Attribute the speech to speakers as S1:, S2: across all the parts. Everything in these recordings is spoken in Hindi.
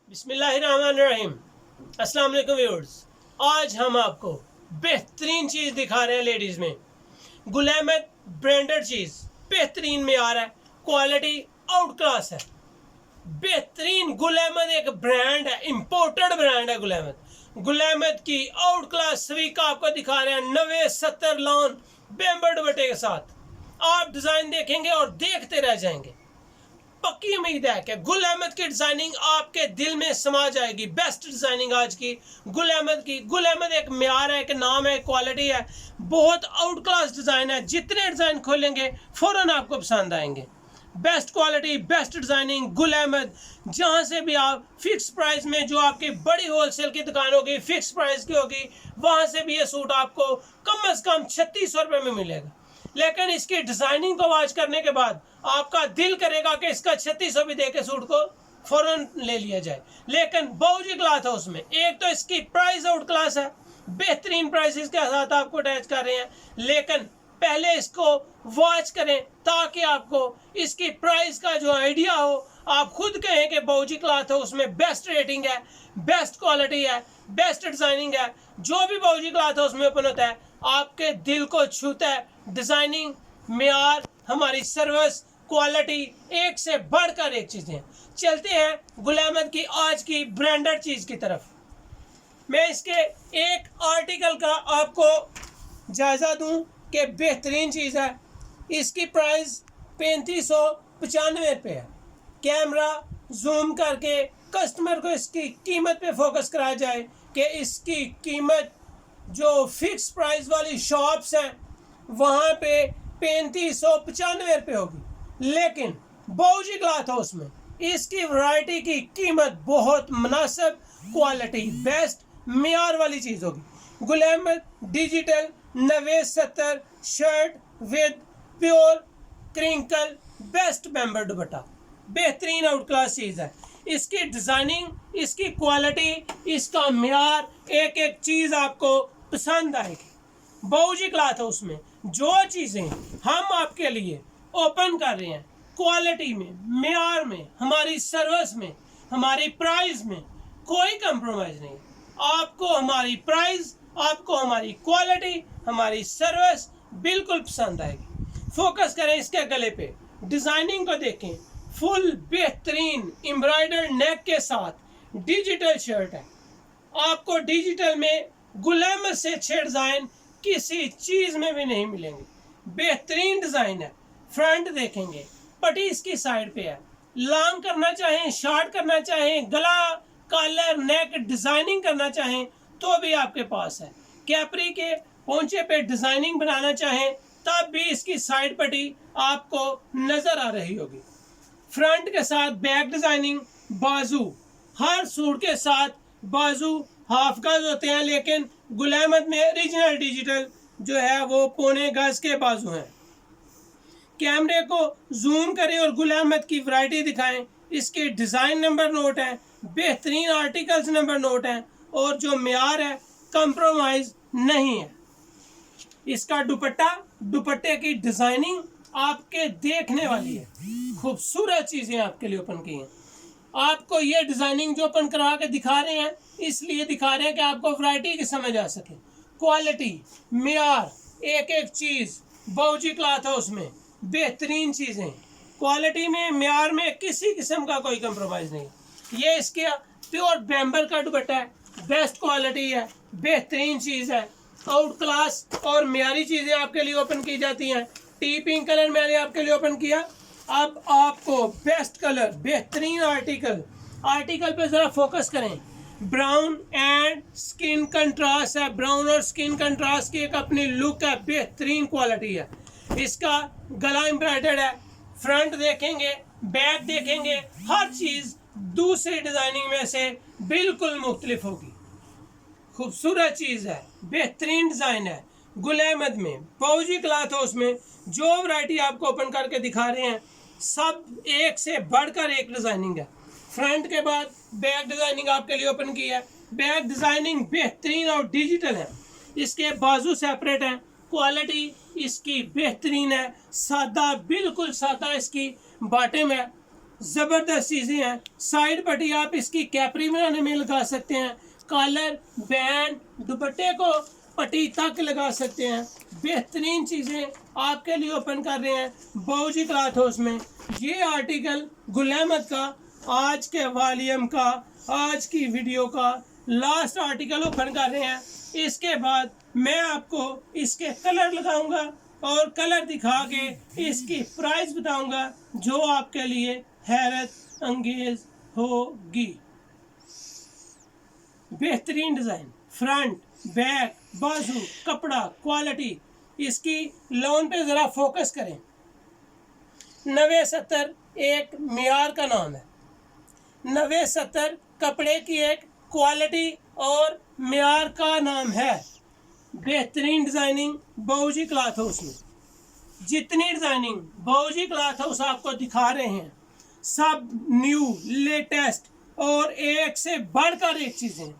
S1: बिस्मिल्लाहिर्रहमानिर्रहीम। अस्सलाम वालेकुम व्यूअर्स। आज हम आपको बेहतरीन चीज़ दिखा रहे हैं लेडीज़ में। गुल अहमद ब्रांडेड चीज़ बेहतरीन में आ रहा है, क्वालिटी आउट क्लास है। बेहतरीन गुल अहमद एक ब्रांड है, इंपोर्टेड ब्रांड है गुल अहमद। गुल अहमद की आउट क्लास सवीका आपको दिखा रहे हैं 90-70 लॉन बेम्बर दुपट्टे के साथ। आप डिज़ाइन देखेंगे और देखते रह जाएंगे। पक्की उम्मीद है कि गुल अहमद की डिजाइनिंग आपके दिल में समा जाएगी। बेस्ट डिजाइनिंग आज की गुल अहमद की। गुल अहमद एक म्यार है, एक नाम है, क्वालिटी है, बहुत आउट क्लास डिजाइन है। जितने डिजाइन खोलेंगे फौरन आपको पसंद आएंगे। Best quality, best designing Gul Ahmed. जहां से भी आप फिक्स प्राइस में, जो आपकी बड़ी होलसेल की दुकान होगी फिक्स प्राइस की होगी, वहां से भी ये सूट आपको कम से कम 3600 रुपये में मिलेगा। लेकिन इसकी डिजाइनिंग को वॉच करने के बाद आपका दिल करेगा कि इसका 3600 भी दे के सूट को फौरन ले लिया जाए। लेकिन बाउजी क्लॉथ हाउस में एक तो इसकी प्राइस आउट क्लास है, बेहतरीन प्राइसेस के साथ आपको अटैच कर रहे हैं। लेकिन पहले इसको वॉच करें ताकि आपको इसकी प्राइस का जो आइडिया हो। आप खुद कहें कि बाउजी क्लॉथ हाउस में बेस्ट रेटिंग है, बेस्ट क्वालिटी है, बेस्ट डिजाइनिंग है। जो भी बाउजी क्लॉथ हाउस में ओपन होता है आपके दिल को छूता है। डिजाइनिंग, म्यार, हमारी सर्विस, क्वालिटी एक से बढ़कर एक चीजें। चलते हैं गुल अहमद की आज की ब्रांडेड चीज की तरफ। मैं इसके एक आर्टिकल का आपको जायजा दूं कि बेहतरीन चीज है। इसकी प्राइस 3595 रुपये है। कैमरा जूम करके कस्टमर को इसकी कीमत पे फोकस कराया जाए कि इसकी कीमत जो फिक्स प्राइस वाली शॉप्स हैं वहाँ पे 3595 रुपये होगी। लेकिन बाउजी क्लॉथ हाउस में इसकी वैरायटी की कीमत बहुत मुनासिब, क्वालिटी बेस्ट, म्यार वाली चीज़ होगी। Gul Ahmed digital 90-70 shirt with pure crinkle best member दुपट्टा, बेहतरीन आउट क्लास चीज़ है। इसकी डिज़ाइनिंग, इसकी क्वालिटी, इसका म्यार, एक एक चीज़ आपको पसंद आएगी। बाउजी क्लॉथ हाउस में जो चीज़ें हम आपके लिए ओपन कर रहे हैं, क्वालिटी में, म्यार में, हमारी सर्विस में, हमारी प्राइस में कोई कंप्रोमाइज़ नहीं। आपको हमारी प्राइस, आपको हमारी क्वालिटी, हमारी सर्विस बिल्कुल पसंद आएगी। फोकस करें इसके गले पे, डिज़ाइनिंग को देखें। फुल बेहतरीन एम्ब्रॉयडर्ड नेक के साथ डिजिटल शर्ट है। आपको डिजिटल में गुल अहमद से अच्छे डिज़ाइन किसी चीज़ में भी नहीं मिलेंगे। बेहतरीन डिज़ाइन है। फ्रंट देखेंगे, पट्टी इसकी साइड पे है। लॉन्ग करना चाहें, शॉर्ट करना चाहें, गला, कॉलर, नेक डिज़ाइनिंग करना चाहें तो भी आपके पास है। कैपरी के पोंचे पे डिज़ाइनिंग बनाना चाहें तब भी इसकी साइड पट्टी आपको नज़र आ रही होगी। फ्रंट के साथ बैक डिज़ाइनिंग, बाजू, हर सूट के साथ बाजू हाफ गज होते हैं, लेकिन गुल अहमद में ओरिजिनल डिजिटल जो है वो पौने गज के बाजू हैं। कैमरे को जूम करें और गुल अहमद की वैरायटी दिखाएं। इसके डिज़ाइन नंबर नोट हैं, बेहतरीन आर्टिकल्स नंबर नोट हैं और जो म्यार है कंप्रोमाइज़ नहीं है। इसका दुपट्टा, दुपट्टे की डिज़ाइनिंग आपके देखने वाली है। खूबसूरत चीज़ें आपके लिए ओपन की हैं। आपको ये डिज़ाइनिंग जो ओपन करवा के दिखा रहे हैं इसलिए दिखा रहे हैं कि आपको वैरायटी की समझ आ सके। क्वालिटी, म्यार, एक एक चीज़ बाउजी क्लॉथ हाउस में बेहतरीन चीज़ें। क्वालिटी में, म्यार में किसी किस्म का कोई कंप्रोमाइज़ नहीं। ये इसके प्योर बैम्बर का दुपट्टा है, बेस्ट क्वालिटी है, बेहतरीन चीज़ है। आउट क्लास और म्यारी चीज़ें आपके लिए ओपन की जाती हैं। टी पिंक कलर मैंने आपके लिए ओपन किया। अब आपको बेस्ट कलर, बेहतरीन आर्टिकल, आर्टिकल पे ज़रा फोकस करें। ब्राउन एंड स्किन कंट्रास्ट है। ब्राउन और स्किन कंट्रास्ट की एक अपनी लुक है, बेहतरीन क्वालिटी है। इसका गला एम्ब्रॉयडर्ड है। फ्रंट देखेंगे, बैक देखेंगे, हर चीज़ दूसरी डिज़ाइनिंग में से बिल्कुल मुख्तलिफ होगी। खूबसूरत चीज़ है, बेहतरीन डिज़ाइन है। गुल अहमद में, बाउजी क्लॉथ हाउस में जो वैरायटी आपको ओपन करके दिखा रहे हैं सब एक से बढ़कर एक डिज़ाइनिंग है। फ्रंट के बाद बैक डिज़ाइनिंग आपके लिए ओपन की है। बैक डिज़ाइनिंग बेहतरीन और डिजिटल है। इसके बाजू सेपरेट हैं। क्वालिटी इसकी बेहतरीन है, सादा, बिल्कुल सादा इसकी बॉटम है। ज़बरदस्त चीज़ें हैं। साइड पट्टी आप इसकी कैपरी बनाने में लगा सकते हैं, कॉलर बैंड दुपट्टे को पट्टी तक लगा सकते हैं। बेहतरीन चीज़ें आपके लिए ओपन कर रहे हैं बाऊजी क्लॉथ हाउस में। ये आर्टिकल गुल अहमद का आज के वॉल्यूम का, आज की वीडियो का लास्ट आर्टिकल ओपन कर रहे हैं। इसके बाद मैं आपको इसके कलर लगाऊंगा और कलर दिखा के इसकी प्राइस बताऊंगा, जो आपके लिए हैरत अंगेज होगी। बेहतरीन डिज़ाइन, फ्रंट बैक बाजू कपड़ा क्वालिटी। इसकी लोन पे ज़रा फोकस करें। 90-70 एक मियार का नाम है। 90-70 कपड़े की एक क्वालिटी और मियार का नाम है। बेहतरीन डिज़ाइनिंग बाऊजी क्लॉथ हाउस में। जितनी डिज़ाइनिंग बाऊजी क्लॉथ हाउस आपको दिखा रहे हैं सब न्यू लेटेस्ट और एक से बढ़कर एक चीज़ें।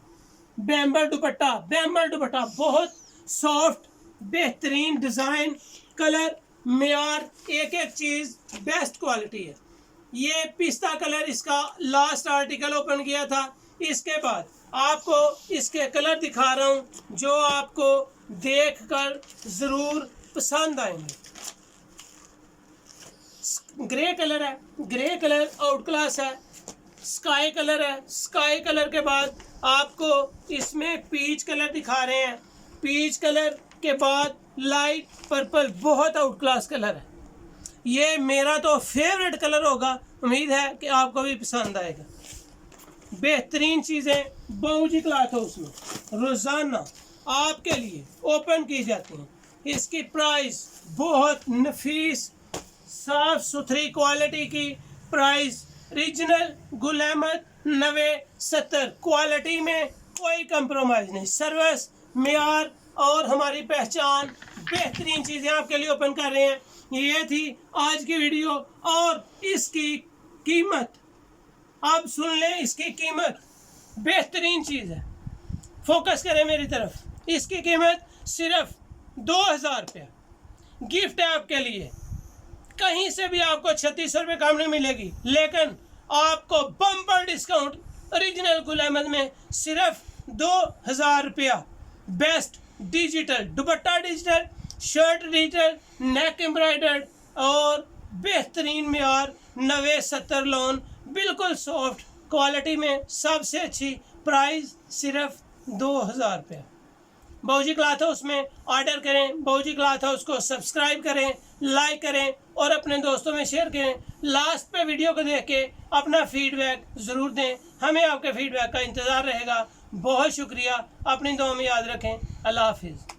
S1: बैम्बर दुपट्टा बहुत सॉफ्ट, बेहतरीन डिज़ाइन, कलर मियार, एक एक चीज़ बेस्ट क्वालिटी है। ये पिस्ता कलर इसका लास्ट आर्टिकल ओपन किया था। इसके बाद आपको इसके कलर दिखा रहा हूँ जो आपको देखकर ज़रूर पसंद आएंगे। ग्रे कलर है, ग्रे कलर आउट क्लास है। स्काई कलर है, स्काई कलर के बाद आपको इसमें पीच कलर दिखा रहे हैं। पीच कलर के बाद लाइट पर्पल, बहुत आउट क्लास कलर है। ये मेरा तो फेवरेट कलर होगा, उम्मीद है कि आपको भी पसंद आएगा। बेहतरीन चीज़ें बाऊजी क्लॉथ हाउस में रोज़ाना आपके लिए ओपन की जाती हैं। इसकी प्राइस बहुत नफीस साफ सुथरी क्वालिटी की price, regional Gul Ahmed 90-70 quality में कोई कंप्रोमाइज़ नहीं। सर्विस मियार और हमारी पहचान, बेहतरीन चीज़ें आपके लिए ओपन कर रहे हैं। ये थी आज की वीडियो और इसकी कीमत आप सुन लें। इसकी कीमत बेहतरीन चीज़ है, फोकस करें मेरी तरफ। इसकी कीमत सिर्फ 2000 रुपया। गिफ्ट है आपके लिए। कहीं से भी आपको 3600 रुपये कम नहीं मिलेगी, लेकिन आपको bumper discount original Gul Ahmed में सिर्फ 2000 रुपया। Best digital dupatta, digital shirt, digital neck embroidered और बेहतरीन मियार 90-70 लोन, बिल्कुल सॉफ्ट क्वालिटी में सबसे अच्छी प्राइस सिर्फ 2000 रुपया। बाऊजी क्लॉथ हाउस में ऑर्डर करें। बाऊजी क्लॉथ हाउस को सब्सक्राइब करें, लाइक करें और अपने दोस्तों में शेयर करें। लास्ट पे वीडियो को देख के अपना फीडबैक ज़रूर दें, हमें आपके फीडबैक का इंतज़ार रहेगा। बहुत शुक्रिया, अपनी दुआ में याद रखें। अल्लाह हाफिज़।